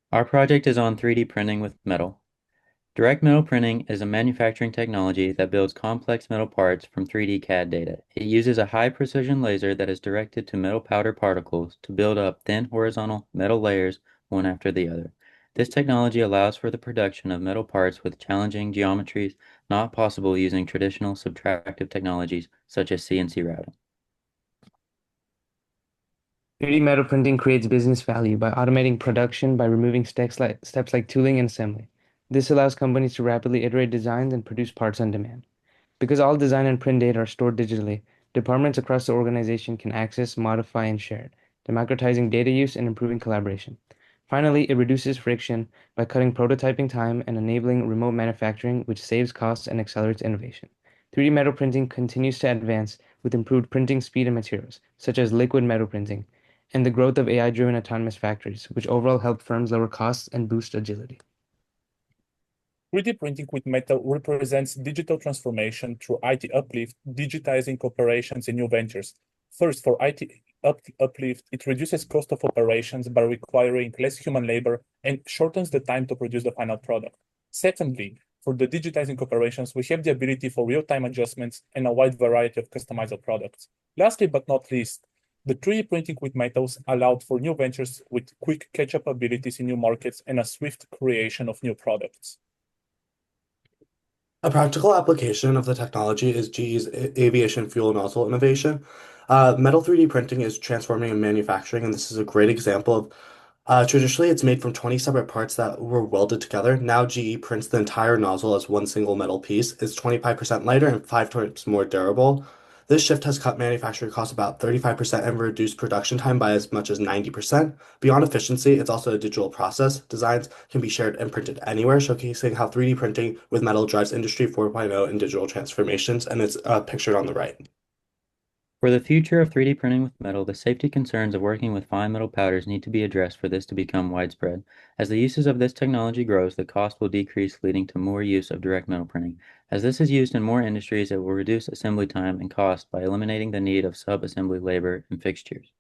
Our project is on 3D printing with metal. Direct metal printing is a manufacturing technology that builds complex metal parts from 3D CAD data. It uses a high precision laser that is directed to metal powder particles to build up thin horizontal metal layers one after the other. This technology allows for the production of metal parts with challenging geometries not possible using traditional subtractive technologies such as CNC routing. 3D metal printing creates business value by automating production by removing steps like tooling and assembly. This allows companies to rapidly iterate designs and produce parts on demand. Because all design and print data are stored digitally, departments across the organization can access, modify, and share it, democratizing data use and improving collaboration. Finally, it reduces friction by cutting prototyping time and enabling remote manufacturing, which saves costs and accelerates innovation. 3D metal printing continues to advance with improved printing speed and materials, such as liquid metal printing, and the growth of AI-driven autonomous factories, which overall help firms lower costs and boost agility. 3D printing with metal represents digital transformation through IT uplift, digitizing operations and new ventures. First, for IT uplift, it reduces cost of operations by requiring less human labor and shortens the time to produce the final product. Secondly, for the digitizing operations, we have the ability for real-time adjustments and a wide variety of customizable products. Lastly, but not least, the 3D printing with metals allowed for new ventures with quick catch-up abilities in new markets and a swift creation of new products. A practical application of the technology is GE's aviation fuel nozzle innovation. Metal 3D printing is transforming in manufacturing, and this is a great example of traditionally it's made from 20 separate parts that were welded together. Now GE prints the entire nozzle as one single metal piece. It's 25% lighter and 5 times more durable. This shift has cut manufacturing costs about 35% and reduced production time by as much as 90%. Beyond efficiency, it's also a digital process. Designs can be shared and printed anywhere, showcasing how 3D printing with metal drives Industry 4.0 and digital transformations, and it's pictured on the right. For the future of 3D printing with metal, the safety concerns of working with fine metal powders need to be addressed for this to become widespread. As the uses of this technology grows, the cost will decrease, leading to more use of direct metal printing. As this is used in more industries, it will reduce assembly time and cost by eliminating the need of sub-assembly labor and fixtures.